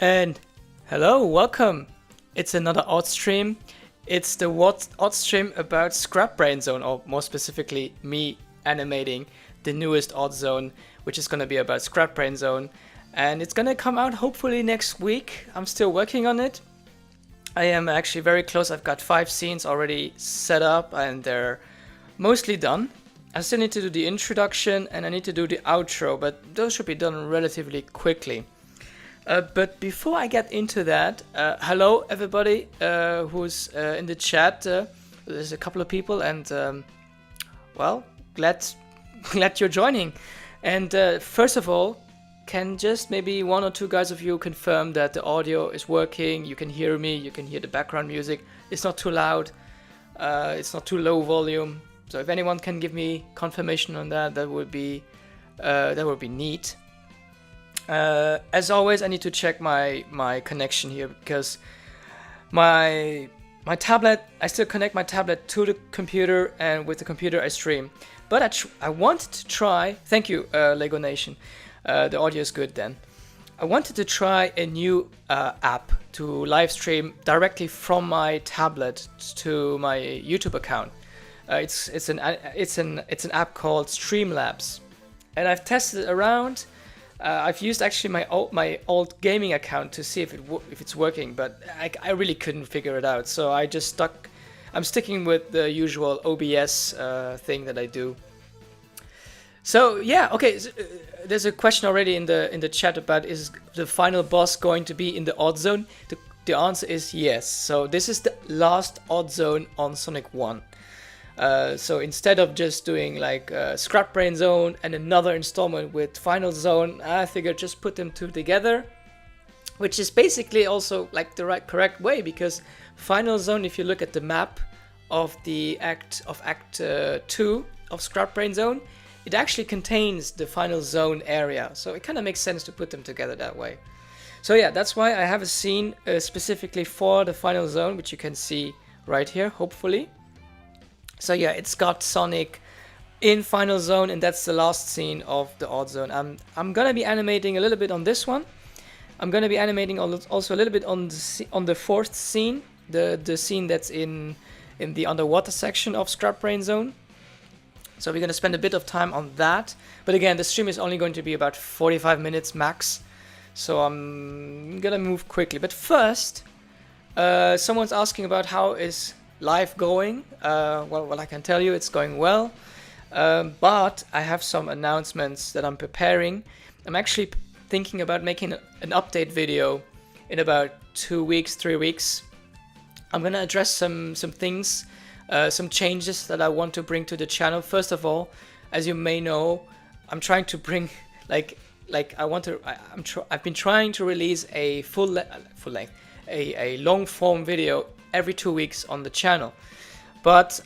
And hello, welcome. It's another OddStream. It's the OddStream about Scrap Brain Zone, or more specifically, me animating the newest Oddzone, which is going to be about Scrap Brain Zone. And it's going to come out hopefully next week. I'm still working on it. I am actually very close. I've got 5 scenes already set up and they're mostly done. I still need to do the introduction and I need to do the outro, but those should be done relatively quickly. But before I get into that, hello everybody who's in the chat. There's a couple of people, and well, glad you're joining. And first of all, can just maybe one or two guys of you confirm that the audio is working? You can hear me, you can hear the background music. It's not too loud, it's not too low volume. So if anyone can give me confirmation on that, that would be neat. As always, I need to check my connection here because my tablet, I still connect my tablet to the computer, and with the computer I stream. But I wanted to try, thank you Lego Nation, the audio is good then. I wanted to try a new app to live stream directly from my tablet to my YouTube account. It's an app called Streamlabs, and I've tested it around. I've used actually my old gaming account to see if it's working, but I really couldn't figure it out. So I'm sticking with the usual OBS thing that I do. So yeah, okay. There's a question already in the chat about, is the final boss going to be in the Oddzone? The answer is yes. So this is the last Oddzone on Sonic 1. So instead of just doing like Scrap Brain Zone and another installment with Final Zone, I figured just put them two together, which is basically also like the correct way, because Final Zone, if you look at the map of the Act 2 of Scrap Brain Zone, it actually contains the Final Zone area, so it kind of makes sense to put them together that way. So yeah, that's why I have a scene specifically for the Final Zone, which you can see right here, hopefully. So yeah, it's got Sonic in Final Zone, and that's the last scene of the Oddzone. I'm gonna be animating a little bit on this one. I'm gonna be animating also a little bit on the fourth scene, the scene that's in the underwater section of Scrap Brain Zone. So we're gonna spend a bit of time on that. But again, the stream is only going to be about 45 minutes max, so I'm gonna move quickly. But first, someone's asking about how is live going. Well, I can tell you it's going well, but I have some announcements that I'm preparing. I'm actually thinking about making an update video in about 2 weeks, 3 weeks. I'm gonna address some things, some changes that I want to bring to the channel. First of all, as you may know, I'm trying to bring I've been trying to release a full length, a long form video every 2 weeks on the channel, but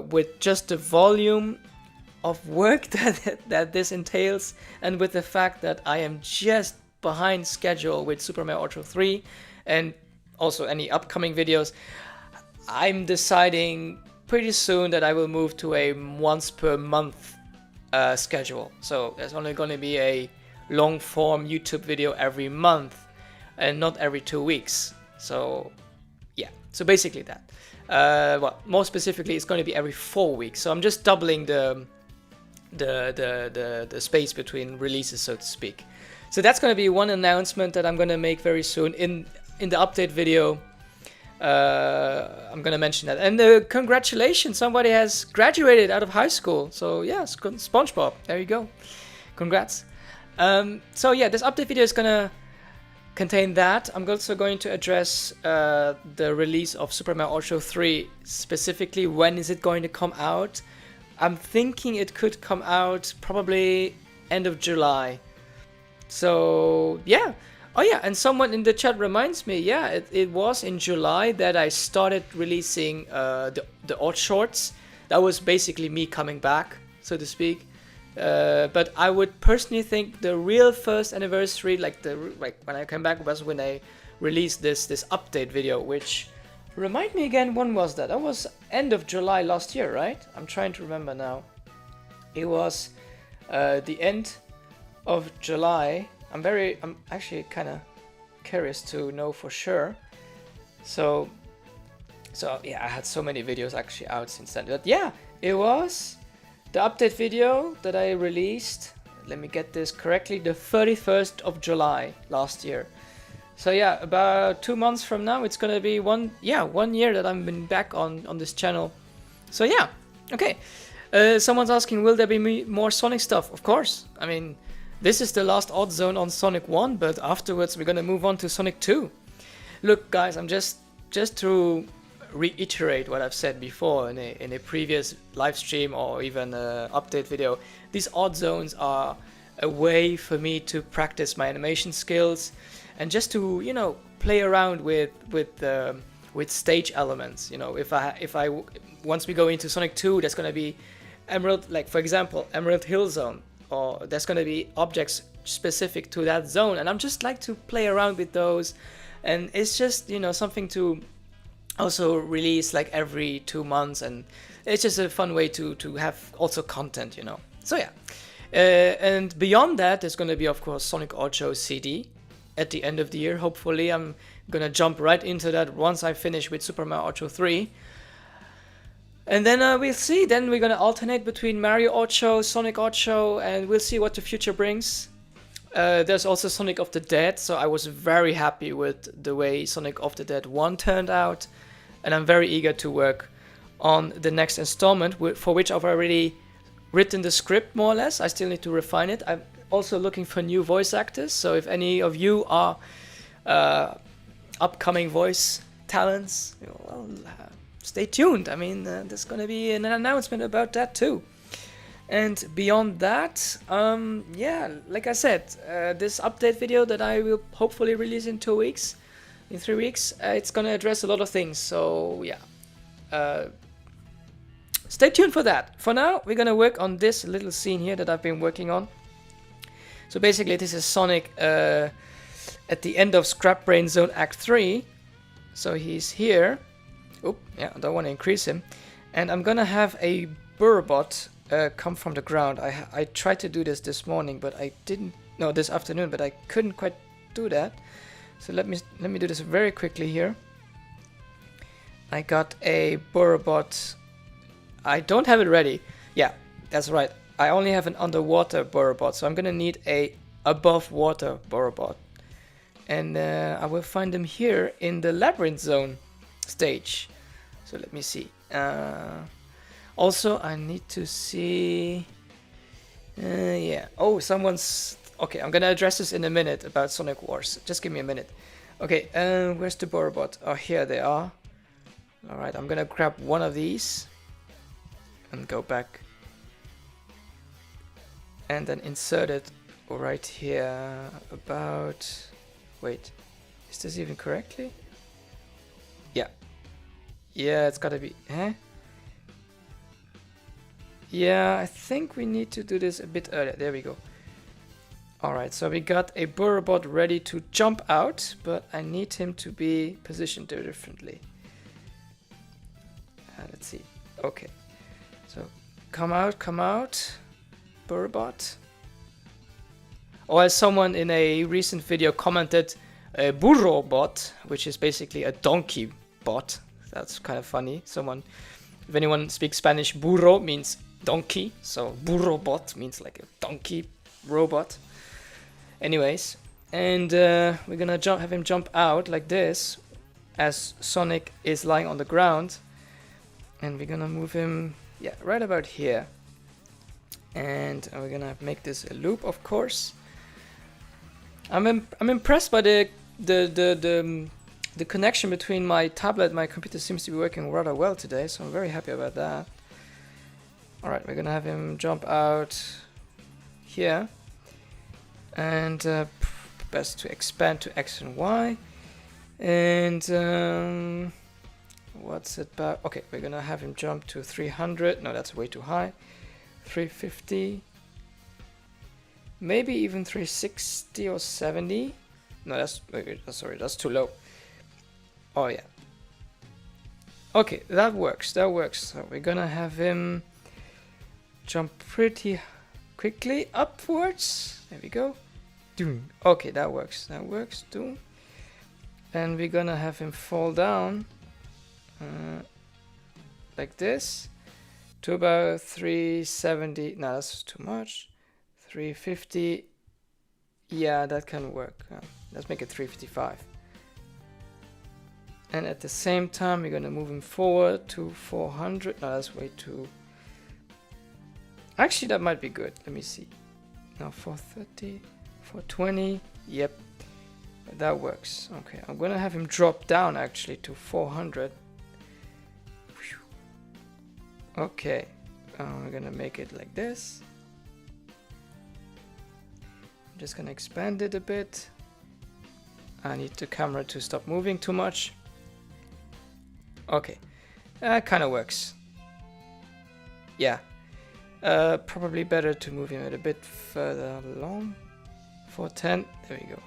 with just the volume of work that this entails, and with the fact that I am just behind schedule with Super Mario Ultra 3 and also any upcoming videos, I'm deciding pretty soon that I will move to a once per month schedule. So there's only going to be a long form YouTube video every month and not every 2 weeks. So yeah, so basically that. Well, more specifically, it's going to be every 4 weeks. So I'm just doubling the space between releases, so to speak. So that's going to be one announcement that I'm going to make very soon in the update video. I'm going to mention that. And congratulations, somebody has graduated out of high school. So yeah, SpongeBob, there you go. Congrats. So yeah, this update video is going to contain that. I'm also going to address the release of Super Mario Ultra 3, specifically when is it going to come out. I'm thinking it could come out probably end of July. So yeah. Oh yeah, and someone in the chat reminds me, yeah, it was in July that I started releasing the Odd Shorts. That was basically me coming back, so to speak. But I would personally think the real first anniversary, like when I came back, was when I released this update video. Which, remind me again, when was that? That was end of July last year, right? I'm trying to remember now. It was the end of July. I'm actually kind of curious to know for sure. So yeah, I had so many videos actually out since then. But yeah, it was the update video that I released. Let me get this correctly, the 31st of July last year. So yeah, about 2 months from now, it's gonna be 1 year that I've been back on this channel. So yeah, okay. Someone's asking, will there be more Sonic stuff? Of course. I mean, this is the last Oddzone on Sonic 1, but afterwards we're gonna move on to Sonic 2. Look, guys, I'm just to reiterate what I've said before in a previous live stream or even update video. These Odzones are a way for me to practice my animation skills and just to, you know, play around with stage elements. You know, if I once we go into Sonic 2, there's gonna be Emerald, like for example, Emerald Hill Zone, or there's gonna be objects specific to that zone, and I'm just like to play around with those, and it's just, you know, something to also release like every 2 months, and it's just a fun way to have also content, you know. So yeah, and beyond that, there's gonna be of course Sonic Oddshow's CD at the end of the year. Hopefully, I'm gonna jump right into that once I finish with Super Mario Oddshow 3. And then we'll see. Then we're gonna alternate between Mario Oddshow, Sonic Oddshow, and we'll see what the future brings. There's also Sonic of the Dead, so I was very happy with the way Sonic of the Dead 1 turned out, and I'm very eager to work on the next installment, for which I've already written the script more or less. I still need to refine it. I'm also looking for new voice actors, so if any of you are upcoming voice talents, well, stay tuned. I mean, there's going to be an announcement about that too. And beyond that, yeah, like I said, this update video that I will hopefully release in 3 weeks, it's going to address a lot of things. So yeah, stay tuned for that. For now, we're going to work on this little scene here that I've been working on. So basically, this is Sonic at the end of Scrap Brain Zone Act 3. So he's here. Oop, yeah, I don't want to increase him. And I'm gonna have a Burbot come from the ground. I tried to do this morning, but I didn't. No, this afternoon, but I couldn't quite do that. So let me do this very quickly here. I got a Burbot. I don't have it ready. Yeah, that's right. I only have an underwater Burbot, so I'm gonna need a above water Burbot. And I will find them here in the Labyrinth Zone stage. So let me see. Also, I need to see. Yeah. Oh, someone's. Okay, I'm gonna address this in a minute about Sonic Wars. Just give me a minute. Okay. Where's the Burbot? Oh, here they are. All right. I'm gonna grab one of these and go back, and then insert it right here. About. Wait. Is this even correctly? Yeah. Yeah, it's gotta be. Huh? Yeah, I think we need to do this a bit earlier. There we go. Alright, so we got a Burbot ready to jump out, but I need him to be positioned differently. Let's see. Okay. So, come out, Burbot. Or as someone in a recent video commented, a burro bot, which is basically a donkey bot. That's kind of funny. If anyone speaks Spanish, burro means donkey, so burro bot means like a donkey robot. Anyways, and we're gonna have him jump out like this, as Sonic is lying on the ground, and we're gonna move him, yeah, right about here. And we're gonna make this a loop, of course. I'm impressed by the connection between my tablet and my computer. Seems to be working rather well today, so I'm very happy about that. Alright, we're gonna have him jump out here, and best to expand to X and Y. And what's it about? Okay, we're gonna have him jump to 300. No, that's way too high. 350. Maybe even 360 or 70. No, sorry, that's too low. Oh yeah. Okay, that works. So we're gonna have him jump pretty quickly upwards. There we go. Okay, that works. and we're gonna have him fall down like this to about 370. No, that's too much. 350. Yeah, that can work. Let's make it 355. And at the same time, we're gonna move him forward to 400. No, that's way too. Actually, that might be good. Let me see. Now 430, 420. Yep, that works. Okay, I'm gonna have him drop down actually to 400. Okay, we're gonna make it like this. I'm just gonna expand it a bit. I need the camera to stop moving too much. Okay, that kind of works. Yeah, probably better to move him a bit further along. 410, there we go.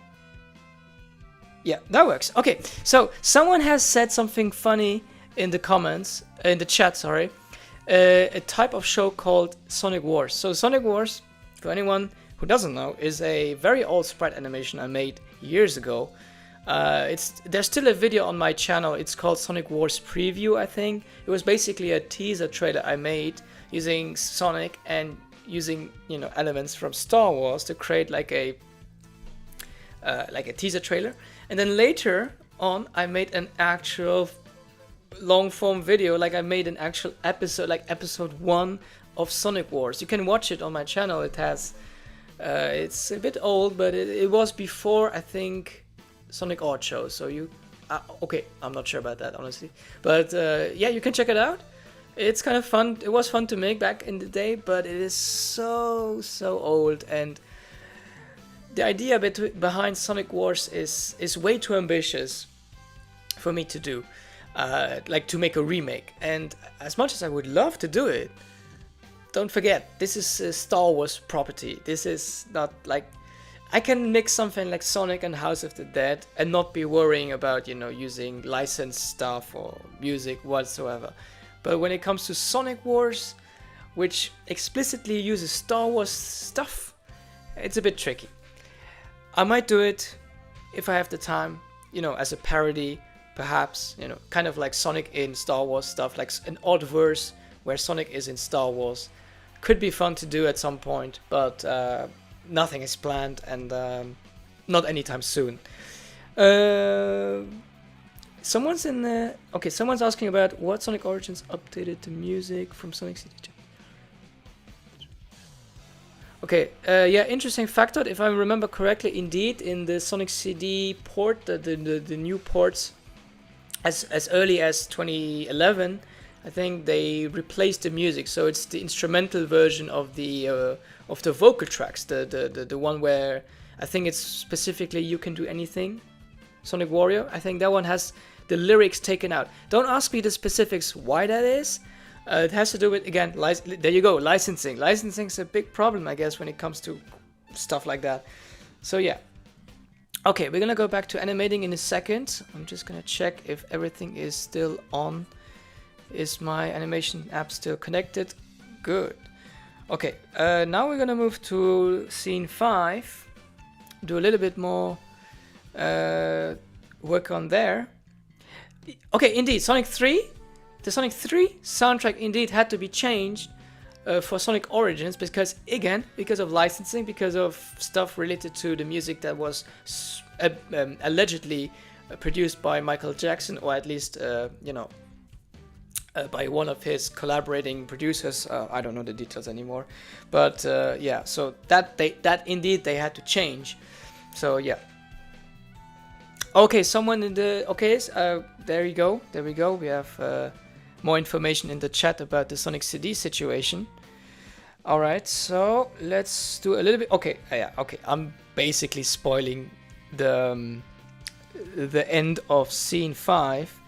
Yeah, that works. Okay, so someone has said something funny in the comments, in the chat, sorry. A type of show called Sonic Wars. So Sonic Wars, for anyone who doesn't know, is a very old sprite animation I made years ago. There's still a video on my channel. It's called Sonic Wars Preview, I think. It was basically a teaser trailer I made using Sonic and using, you know, elements from Star Wars to create like a teaser trailer. And then later on, I made an actual long form video, like I made an actual episode, like episode 1 of Sonic Wars. You can watch it on my channel. It has, it's a bit old, but it was before, I think, Sonic Odd Show. So you, okay, I'm not sure about that, honestly. But yeah, you can check it out. It's kind of fun. It was fun to make back in the day, but it is so old, and the idea behind Sonic Wars is way too ambitious for me to do. Like to make a remake, and as much as I would love to do it, don't forget, this is a Star Wars property. This is not like, I can mix something like Sonic and House of the Dead and not be worrying about, you know, using licensed stuff or music whatsoever. But when it comes to Sonic Wars, which explicitly uses Star Wars stuff, it's a bit tricky. I might do it if I have the time, you know, as a parody. Perhaps, you know, kind of like Sonic in Star Wars stuff, like an odd verse where Sonic is in Star Wars. Could be fun to do at some point, but nothing is planned, and not anytime soon. Someone's in the... Okay, someone's asking about what Sonic Origins updated the music from Sonic CD. Okay, yeah, interesting factoid. If I remember correctly, indeed, in the Sonic CD port, the new ports, as early as 2011, I think they replaced the music, so it's the instrumental version of the vocal tracks, the one where I think it's specifically "You Can Do Anything," Sonic Warrior. I think that one has the lyrics taken out. Don't ask me the specifics why that is. It has to do with, again, there you go, licensing. Licensing's a big problem, I guess, when it comes to stuff like that. So yeah. Okay, we're gonna go back to animating in a second. I'm just gonna check if everything is still on. Is my animation app still connected? Good. Okay, now we're gonna move to scene 5. Do a little bit more work on there. Okay, indeed, Sonic 3. The Sonic 3 soundtrack indeed had to be changed for Sonic Origins because, again, because of licensing, because of stuff related to the music that was allegedly produced by Michael Jackson, or at least, you know, by one of his collaborating producers. I don't know the details anymore, but yeah. So that indeed they had to change. So yeah. Okay, someone in the there you go. There we go. We have more information in the chat about the Sonic CD situation. All right, so let's do a little bit. Okay, yeah. Okay, I'm basically spoiling the end of scene 5.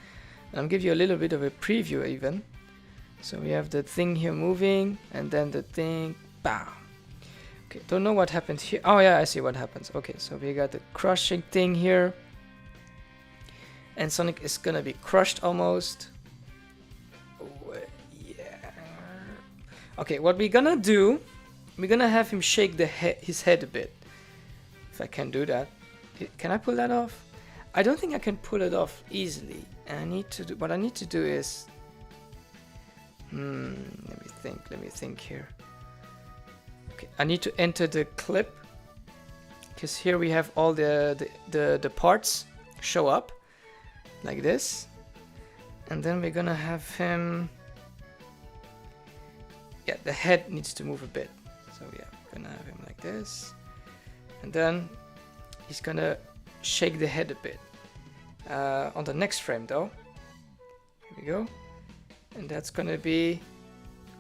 I'll give you a little bit of a preview even. So we have the thing here moving, and then the thing, bam. Okay, don't know what happened here. Oh yeah, I see what happens. Okay, so we got the crushing thing here. And Sonic is gonna be crushed almost. Oh, yeah. Okay, what we're gonna do, we're gonna have him shake his head a bit. If I can do that. Can I pull that off? I don't think I can pull it off easily. And I need to do, what I need to do is, let me think here. Okay, I need to enter the clip, because here we have all the parts show up like this, and then we're gonna have him. Yeah, the head needs to move a bit. So yeah, we're gonna have him like this, and then he's gonna shake the head a bit. On the next frame though, here we go, and that's gonna be,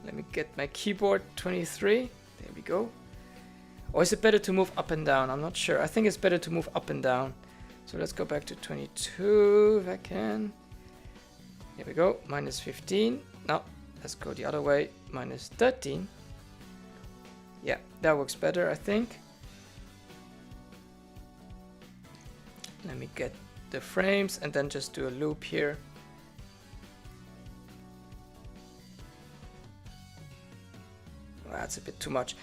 let me get my keyboard, 23, there we go. Or is it better to move up and down? I'm not sure. I think it's better to move up and down. So let's go back to 22 if I can. Here we go, minus 15. Now let's go the other way, minus 13. Yeah, that works better, I think. Let me get the frames and then just do a loop here. Well, that's a bit too much.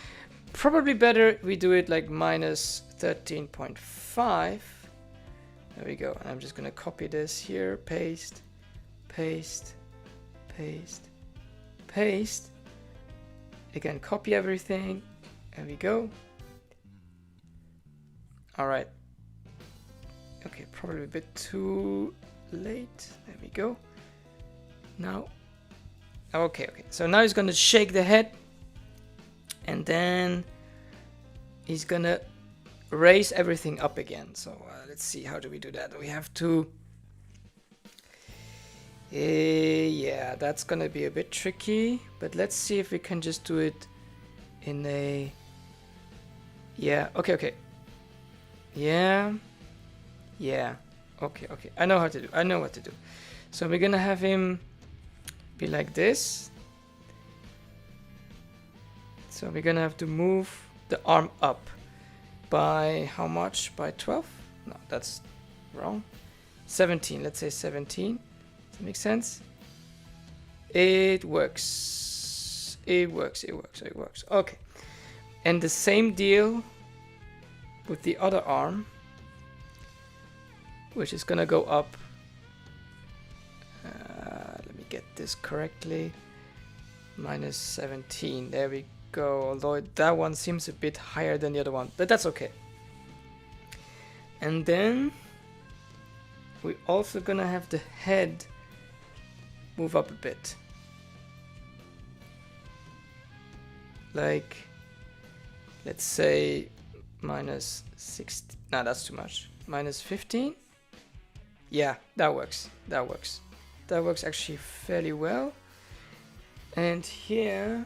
Probably better we do it like minus 13.5. There we go. And I'm just gonna copy this here, paste, paste, paste, paste. Again, copy everything. There we go. All right. Okay, probably a bit too late. There we go. Now, okay. So now he's gonna shake the head, and then he's gonna raise everything up again. So let's see, how do we do that? We have to. Yeah, that's gonna be a bit tricky, but let's see if we can just do it in a. Yeah. Okay. Yeah. Yeah, okay. I know how to do. I know what to do. So we're gonna have him be like this. So we're gonna have to move the arm up by how much? By 12? No, that's wrong. 17. Let's say 17. Does that make sense? It works. It works. Okay. And the same deal with the other arm, which is gonna go up. Let me get this correctly. Minus 17. There we go. Although that one seems a bit higher than the other one, but that's okay. And then we're also gonna have the head move up a bit. Like, let's say minus 60. No, that's too much. Minus 15. Yeah, that works. That works actually fairly well. And here,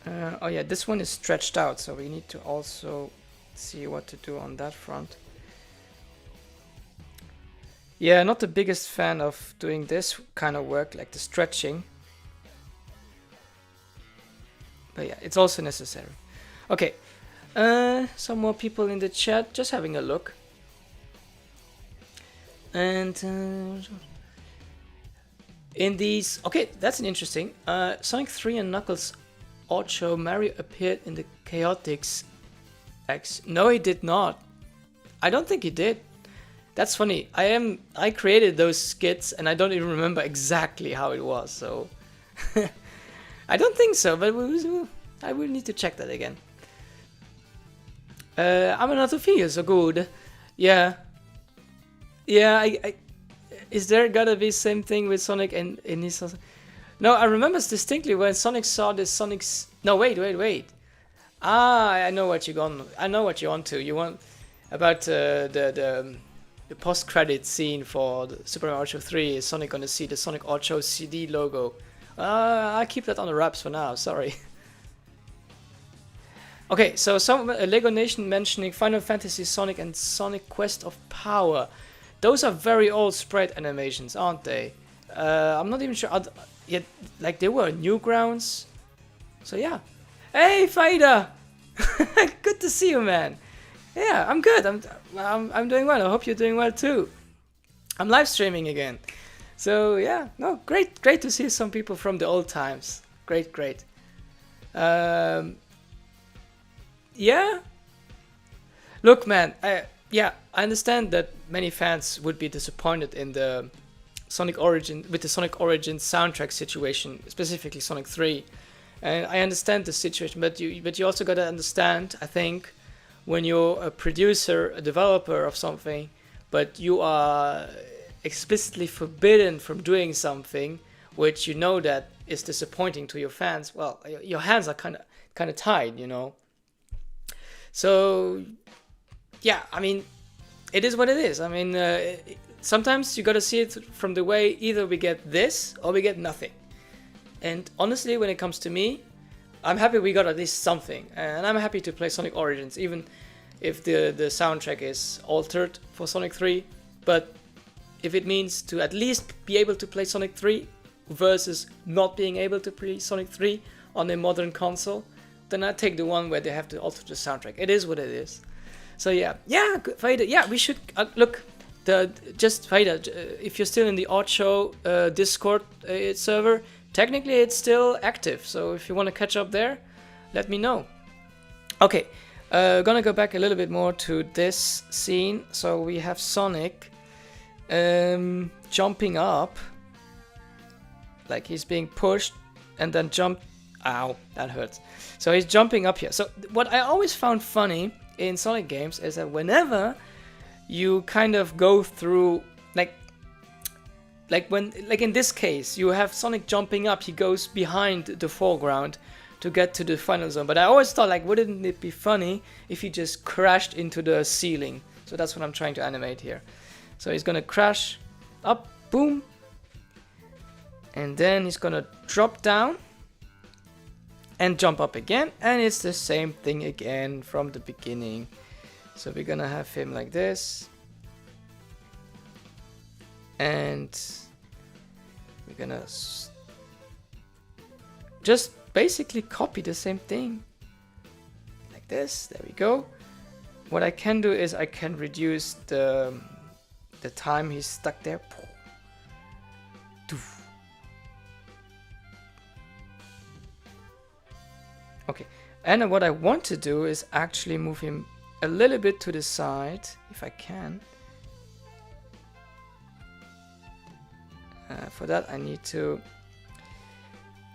oh yeah, this one is stretched out, so we need to also see what to do on that front. Yeah, not the biggest fan of doing this kind of work, like the stretching. But yeah, it's also necessary. Okay, some more people in the chat, just having a look. And in these, okay, that's an interesting. Sonic 3 and Knuckles Ocho Mario appeared in the Chaotix X. No, he did not. I don't think he did. That's funny. I created those skits and I don't even remember exactly how it was. So I don't think so, but I will need to check that again. I'm not feel so good. Yeah. Yeah, is there gotta be same thing with Sonic and his? No, I remember distinctly when Sonic saw the Sonic's. No, wait. Ah, I know what you're on. I know what you're on to. You want about the post-credit scene for the Super Mario Ocho 3. Is Sonic gonna see the Sonic Ocho CD logo? I keep that on the wraps for now. Sorry. Okay, so some Lego Nation mentioning Final Fantasy Sonic and Sonic Quest of Power. Those are very old sprite animations, aren't they? I'm not even sure. Yet, like they were Newgrounds. So yeah. Hey, Faida! Good to see you, man. Yeah, I'm good. I'm doing well. I hope you're doing well too. I'm live streaming again. So yeah, no, great to see some people from the old times. Great. Yeah. Look, man. I understand that many fans would be disappointed in the Sonic Origin with the Sonic Origins soundtrack situation, specifically Sonic 3. And I understand the situation, but you also gotta understand, I think, when you're a producer, a developer of something, but you are explicitly forbidden from doing something which you know that is disappointing to your fans. Well, your hands are kind of tied, you know. So yeah, I mean, it is what it is. I mean, sometimes you gotta see it from the way either we get this or we get nothing. And honestly, when it comes to me, I'm happy we got at least something, and I'm happy to play Sonic Origins, even if the soundtrack is altered for Sonic 3. But if it means to at least be able to play Sonic 3 versus not being able to play Sonic 3 on a modern console, then I take the one where they have to alter the soundtrack. It is what it is. So yeah, Vader, yeah, we should look. Vader, if you're still in the Odd Show Discord server, technically it's still active. So if you want to catch up there, let me know. Okay, gonna go back a little bit more to this scene. So we have Sonic jumping up, like he's being pushed and then jump. Ow, that hurts. So he's jumping up here. So what I always found funny in Sonic games is that whenever you kind of go through, like in this case, you have Sonic jumping up, he goes behind the foreground to get to the final zone. But I always thought, like, wouldn't it be funny if he just crashed into the ceiling? So that's what I'm trying to animate here. So he's gonna crash up, boom, and then he's gonna drop down and jump up again, and it's the same thing again from the beginning. So we're gonna have him like this, and we're gonna just basically copy the same thing like this. There we go. What I can do is I can reduce the time he's stuck there. Okay, and what I want to do is actually move him a little bit to the side, if I can. For that I need to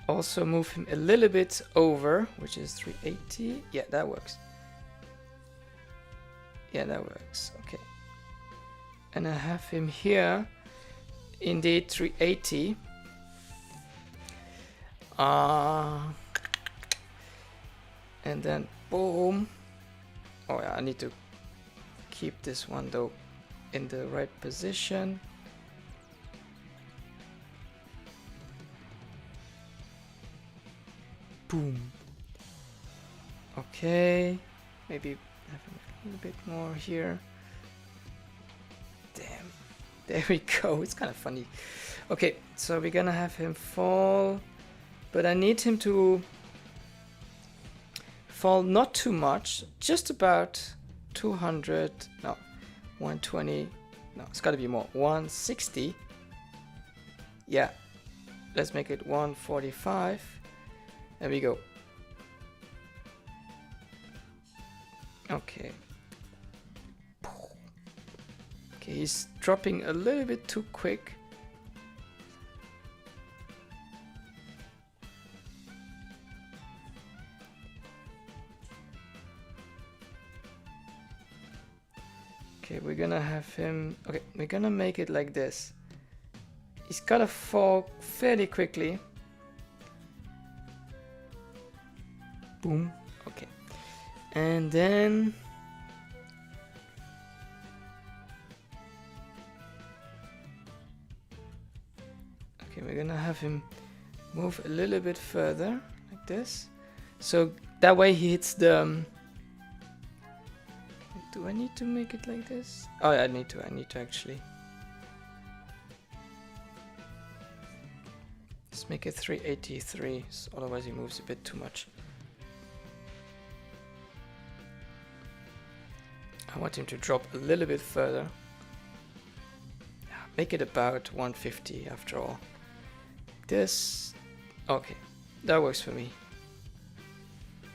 also move him a little bit over, which is 380. Yeah, that works. Yeah, that works. Okay. And I have him here, indeed 380. And then boom. Oh yeah, I need to keep this one though in the right position. Boom. Okay, maybe have a little bit more here. Damn, there we go. It's kind of funny. Okay, so we're gonna have him fall, but I need him to fall not too much, just about 200, no, 120, no, it's gotta be more, 160. Yeah, let's make it 145. There we go. Okay. Okay, he's dropping a little bit too quick. Okay, we're gonna have him, okay, we're gonna make it like this. He's gotta fall fairly quickly. Boom. Okay. And then okay, we're gonna have him move a little bit further like this. So that way he hits the do I need to make it like this? Oh, I need to actually. Let's make it 383, so otherwise he moves a bit too much. I want him to drop a little bit further. Make it about 150 after all. This, okay, that works for me.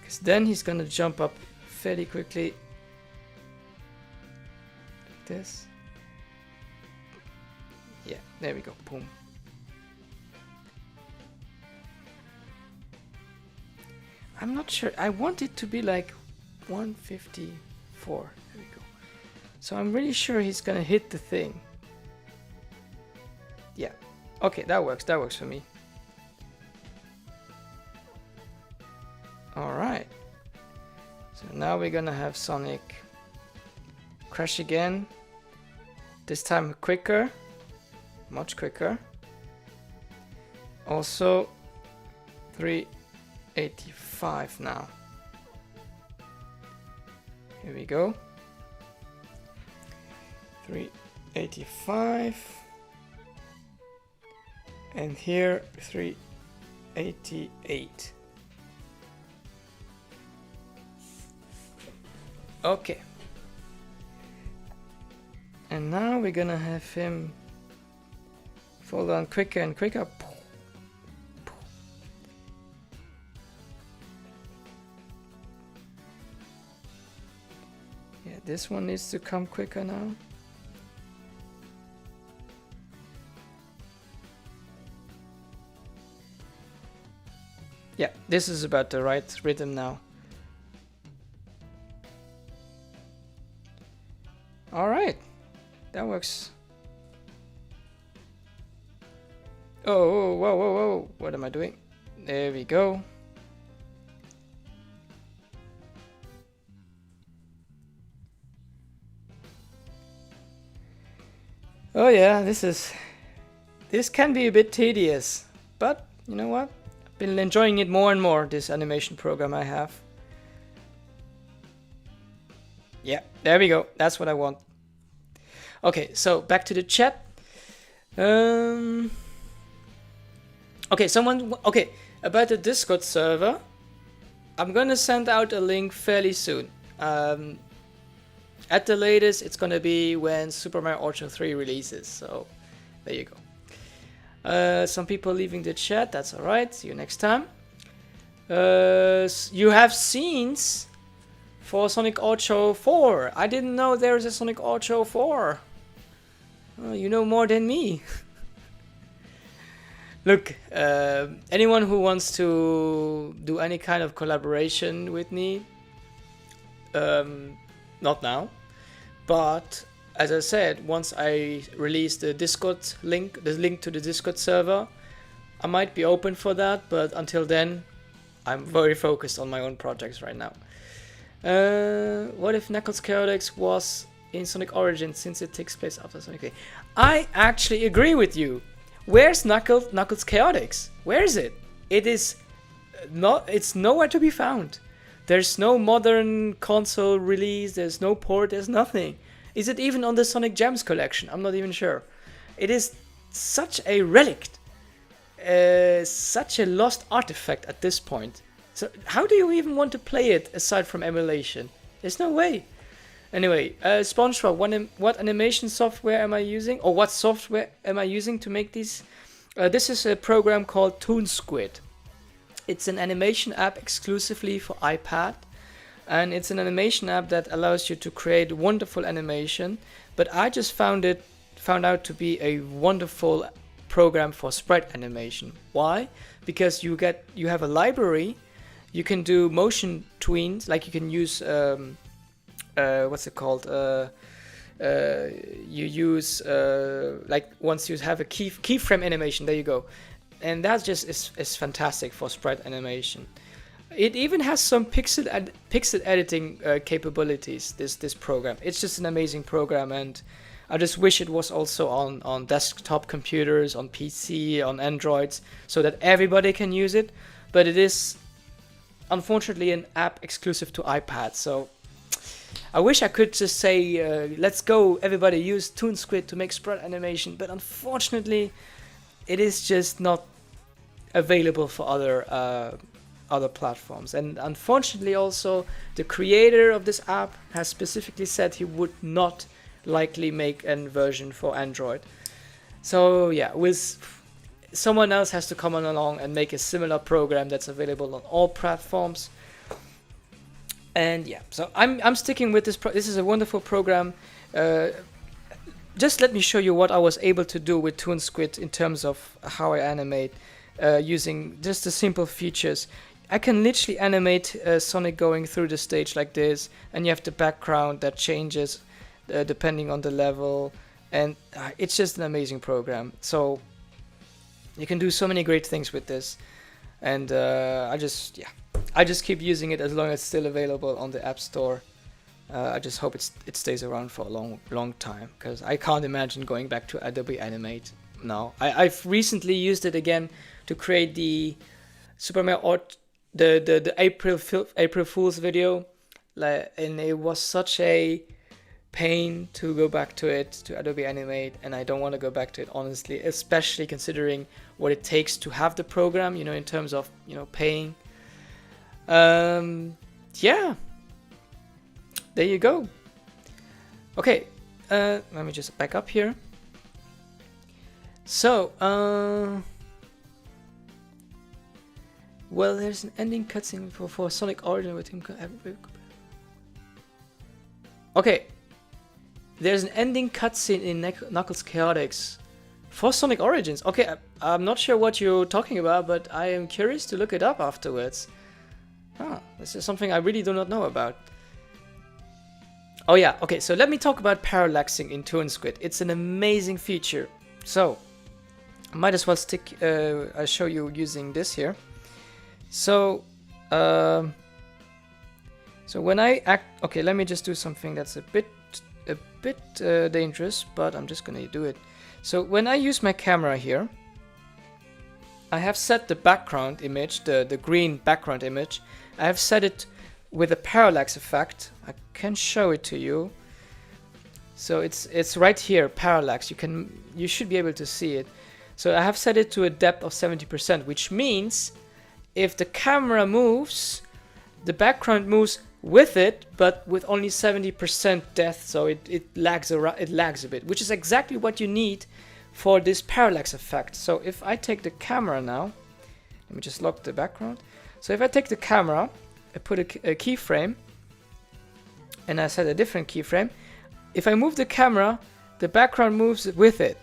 Because then he's gonna jump up fairly quickly. like this. Yeah, there we go. Boom. I'm not sure. I want it to be like 154. There we go. So I'm really sure he's gonna hit the thing. Yeah. Okay, that works. That works for me. Alright. So now we're gonna have Sonic crash again. This time quicker. Much quicker. Also 385 now. Here we go. 385. And here 388. Okay. And now we're gonna have him fall down quicker and quicker. Yeah, this one needs to come quicker now. Yeah, this is about the right rhythm now. Alright, that works. Oh, whoa, whoa, whoa, what am I doing? There we go. Oh yeah, this can be a bit tedious, but you know what? I've been enjoying it more and more, this animation program I have. Yeah, there we go. That's what I want. Okay, so back to the chat. Okay, about the Discord server. I'm gonna send out a link fairly soon. At the latest, it's gonna be when Super Mario Orchard 3 releases. So, there you go. Some people leaving the chat. That's alright. See you next time. You have scenes for Sonic Orchard 4. I didn't know there is a Sonic Orchard 4. You know more than me. Look, anyone who wants to do any kind of collaboration with me, not now, but as I said, once I release the Discord link, the link to the Discord server, I might be open for that, but until then, I'm very focused on my own projects right now. What if Knuckles Chaotix was in Sonic Origins since it takes place after Sonic 3? I actually agree with you. Where's Knuckles Chaotix? Where is it? It's nowhere to be found. There's no modern console release, there's no port, there's nothing. Is it even on the Sonic Gems collection? I'm not even sure. It is such a relic, such a lost artifact at this point. So how do you even want to play it aside from emulation? There's no way. Anyway, SpongeBob, what animation software am I using? Or what software am I using to make these? This is a program called Toonsquid. It's an animation app exclusively for iPad. And it's an animation app that allows you to create wonderful animation. But I just found out to be a wonderful program for sprite animation. Why? Because you have a library. You can do motion tweens, like you can use what's it called? You use like once you have a keyframe animation, there you go, and that just is fantastic for sprite animation. It even has some pixel editing capabilities. This program, it's just an amazing program, and I just wish it was also on desktop computers, on PC, on Androids, so that everybody can use it. But it is unfortunately an app exclusive to iPad, so I wish I could just say, let's go, everybody use Toonsquid to make sprite animation, but unfortunately, it is just not available for other platforms. And unfortunately also, the creator of this app has specifically said he would not likely make a version for Android. So yeah, someone else has to come along and make a similar program that's available on all platforms. And yeah, so I'm sticking with this. This is a wonderful program. just let me show you what I was able to do with Toonsquid in terms of how I animate using just the simple features. I can literally animate Sonic going through the stage like this, and you have the background that changes depending on the level, and it's just an amazing program. So you can do so many great things with this, and I just keep using it as long as it's still available on the App Store. I just hope it stays around for a long time, because I can't imagine going back to Adobe Animate now. I've recently used it again to create the Super Mario the April Fool's video, and it was such a pain to go back to Adobe Animate, and I don't want to go back to it, honestly, especially considering what it takes to have the program, in terms of paying. Yeah, there you go. Okay, let me just back up here. So well, there's an ending cutscene for Sonic Origin with him. Okay, there's an ending cutscene in Knuckles Chaotix for Sonic Origins. Okay, I'm not sure what you're talking about, but I am curious to look it up afterwards. This is something I really do not know about. Oh yeah, okay, so let me talk about parallaxing in Toonsquid. It's an amazing feature. So, I might as well I'll show you using this here. So, when I act, okay, let me just do something that's a bit dangerous, but I'm just gonna do it. So when I use my camera here, I have set the background image, the green background image. I have set it with a parallax effect. I can show it to you. So it's right here, parallax. You should be able to see it. So I have set it to a depth of 70%, which means if the camera moves, the background moves with it, but with only 70% depth, so it lags a bit, which is exactly what you need for this parallax effect. So if I take the camera now, let me just lock the background. So if I take the camera, I put a keyframe, and I set a different keyframe. If I move the camera, the background moves with it.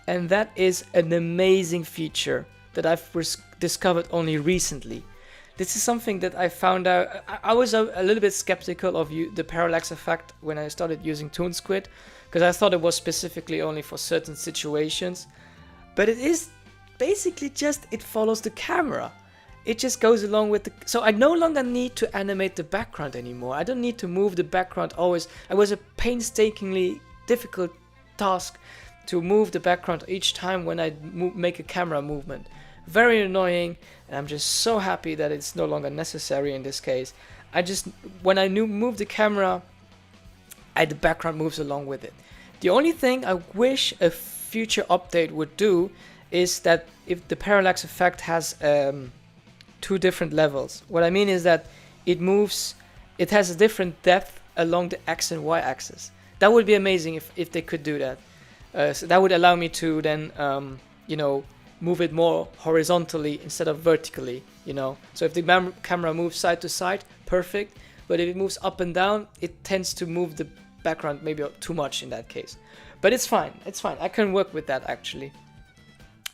And that is an amazing feature that I've discovered only recently. This is something that I found out. I was a little bit skeptical of the parallax effect when I started using Toonsquid, because I thought it was specifically only for certain situations. But it is basically just, it follows the camera. It just goes along with the... So I no longer need to animate the background anymore. I don't need to move the background always. It was a painstakingly difficult task to move the background each time when I make a camera movement. Very annoying, and I'm just so happy that it's no longer necessary in this case. When I move the camera, the background moves along with it. The only thing I wish a future update would do is that if the parallax effect has 2 different levels. What I mean is that it has a different depth along the X and Y axis. That would be amazing if they could do that. So that would allow me to then, move it more horizontally instead of vertically, So if the camera moves side to side, perfect. But if it moves up and down, it tends to move the background maybe too much in that case. But it's fine. I can work with that actually.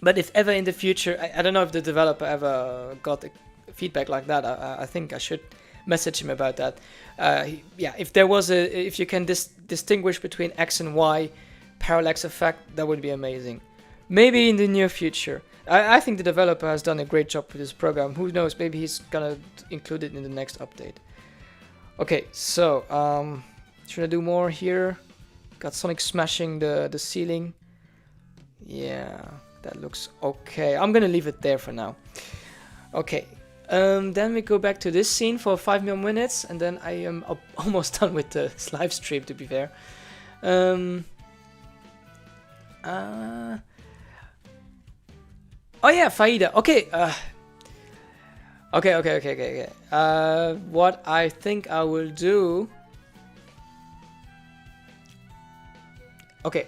But if ever in the future, I don't know if the developer ever got feedback like that. I think I should message him about that. If you can distinguish between X and Y parallax effect, that would be amazing. Maybe in the near future. I think the developer has done a great job with this program. Who knows, maybe he's gonna include it in the next update. Okay, so should I do more here? Got Sonic smashing the ceiling. Yeah, that looks okay. I'm gonna leave it there for now. Okay, then we go back to this scene for 5 more minutes, and then I am almost done with the live stream, to be fair. Oh yeah, Faida. Okay. Okay. What I think I will do. Okay.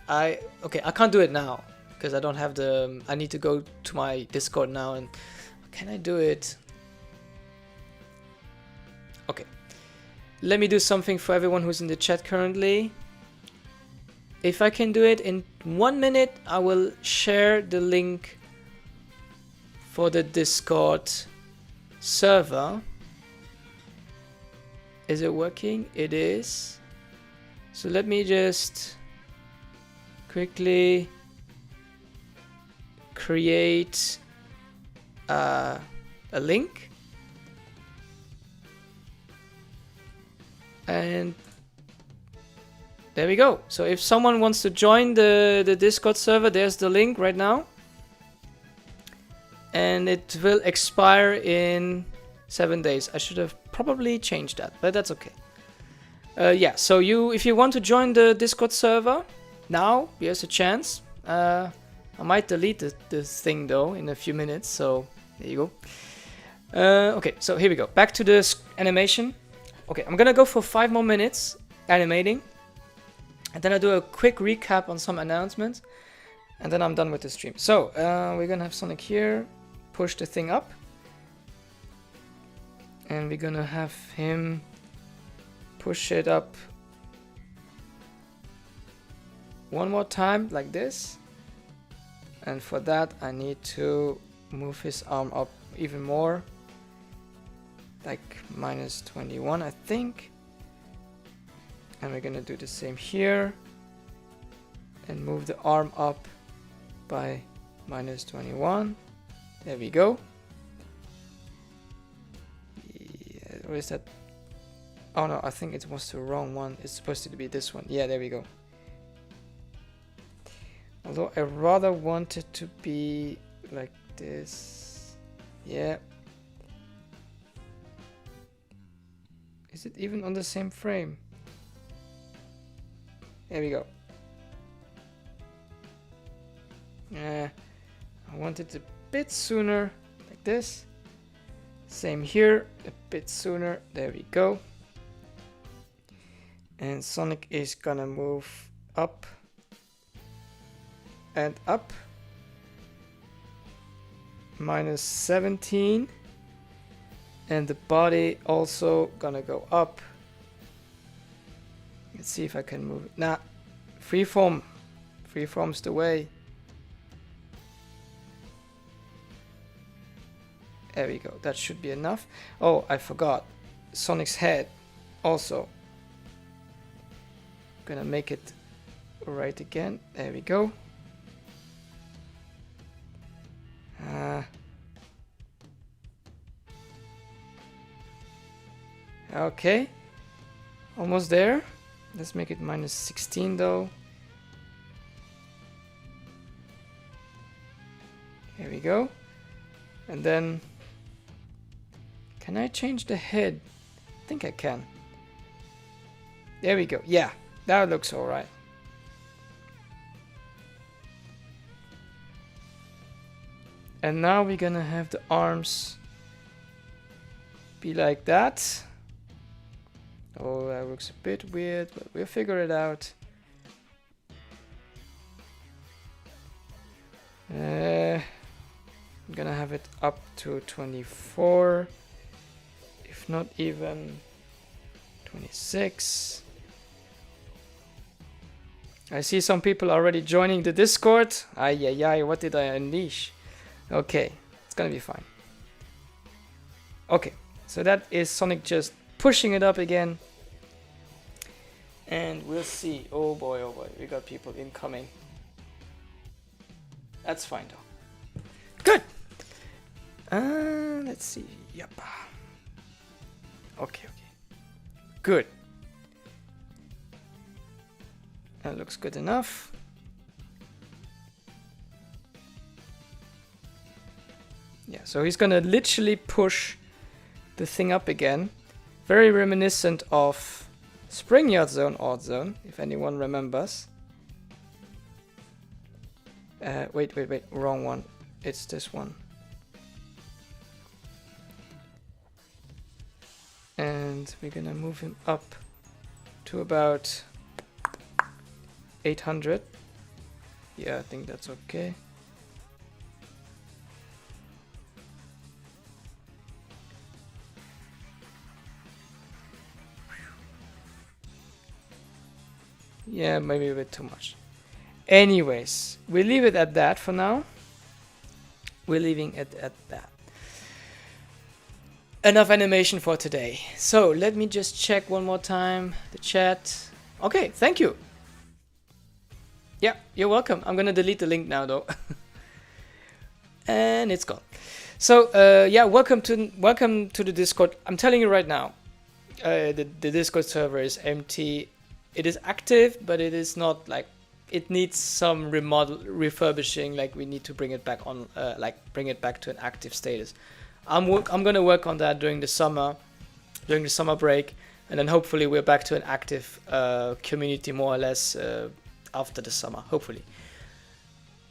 I can't do it now because I don't have the. I need to go to my Discord now, and can I do it? Okay. Let me do something for everyone who's in the chat currently. if I can do it in 1 minute, I will share the link for the Discord server. Is it working? It is. So let me just quickly create a link. And there we go. So if someone wants to join the Discord server, there's the link right now. And it will expire in 7 days. I should have probably changed that, but that's okay. Yeah, so if you want to join the Discord server, now here's a chance. I might delete this thing though in a few minutes, so there you go. Okay, so here we go. Back to the animation. Okay, I'm gonna go for 5 more minutes animating. And then I do a quick recap on some announcements. And then I'm done with the stream. So, we're gonna have Sonic here. Push the thing up. And we're gonna have him push it up one more time, like this. And for that, I need to move his arm up even more. Like -21, I think. And we're gonna do the same here. And move the arm up by -21. There we go. Yeah, or is that? Oh no, I think it was the wrong one. It's supposed to be this one. Yeah, there we go. Although I rather want it to be like this. Yeah. Is it even on the same frame? There we go. I want it a bit sooner, like this. Same here, a bit sooner. There we go. And Sonic is gonna move up and up. -17. And the body also gonna go up. Let's see if I can move it. Nah, freeform. Freeform's the way. There we go. That should be enough. Oh, I forgot. Sonic's head also. Gonna make it right again. There we go. Okay. Almost there. Let's make it -16 though. Here we go. And then, can I change the head? I think I can. There we go. Yeah, that looks alright. And now we're gonna have the arms be like that. Oh, that looks a bit weird, but we'll figure it out. I'm gonna have it up to 24, if not even 26. I see some people already joining the Discord. Ay, ay, ay, what did I unleash? Okay, it's gonna be fine. Okay, so that is Sonic just pushing it up again. And we'll see. Oh boy, we got people incoming. That's fine though. Good. Let's see. Yep. Okay. Good. That looks good enough. Yeah, so he's gonna literally push the thing up again. Very reminiscent of Spring Oddzone, Oddzone, if anyone remembers. Wait, wrong one. It's this one. And we're gonna move him up to about 800. Yeah, I think that's okay. Yeah, maybe a bit too much. Anyways, we leave it at that for now. We're leaving it at that. Enough animation for today. So let me just check one more time the chat. Okay, thank you. Yeah, you're welcome. I'm gonna delete the link now though. And it's gone. So yeah, welcome to the Discord. I'm telling you right now, the Discord server is empty. It is active, but it is not like, it needs some refurbishing. Like we need to bring it back on, bring it back to an active status. I'm gonna work on that during the summer break, and then hopefully we're back to an active community more or less after the summer, hopefully.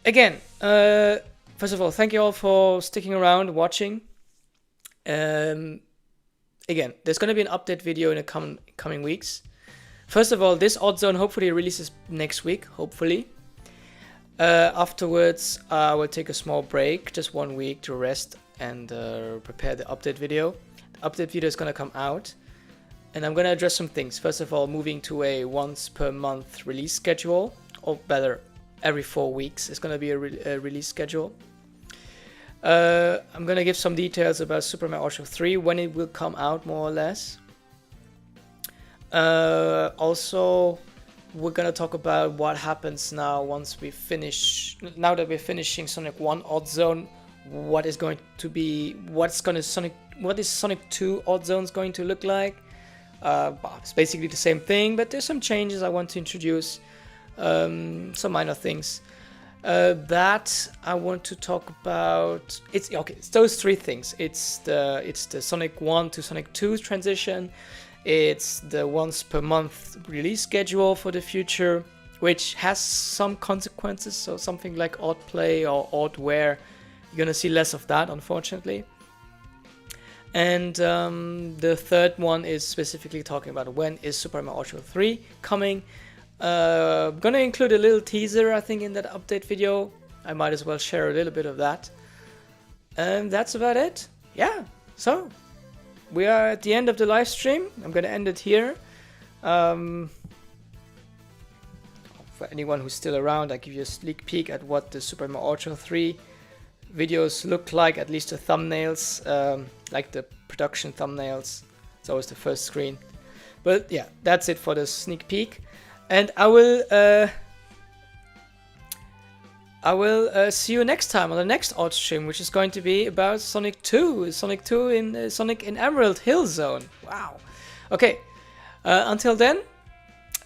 Again, first of all, thank you all for sticking around, watching. Again, there's gonna be an update video in the coming weeks. First of all, this Oddzone hopefully releases next week, hopefully. Afterwards, I will take a small break, just 1 week to rest and prepare the update video. The update video is going to come out, and I'm going to address some things. First of all, moving to a once per month release schedule, or better, every 4 weeks is going to be a release schedule. I'm going to give some details about Super Mario Odyssey 3, when it will come out more or less. Also, we're going to talk about what happens now once we finish, now that we're finishing Sonic 1 Oddzone. What is Sonic 2 Oddzone going to look like? It's basically the same thing, but there's some changes I want to introduce, some minor things. That I want to talk about. It's those three things. It's the Sonic 1 to Sonic 2 transition. It's the once per month release schedule for the future, which has some consequences. So something like odd play or odd wear. You're gonna see less of that, unfortunately. And the third one is specifically talking about when is Super Mario Odyssey 3 coming. I'm gonna include a little teaser, I think, in that update video. I might as well share a little bit of that. And that's about it. Yeah, so we are at the end of the live stream. I'm gonna end it here. For anyone who's still around, I give you a sneak peek at what the Super Mario Odyssey 3 videos look like, at least the thumbnails, like the production thumbnails. It's always the first screen. But yeah, that's it for the sneak peek. And I will see you next time on the next OddStream, which is going to be about Sonic 2 in Sonic in Emerald Hill Zone. Wow. Okay. Until then,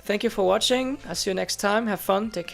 thank you for watching. I'll see you next time. Have fun. Take care.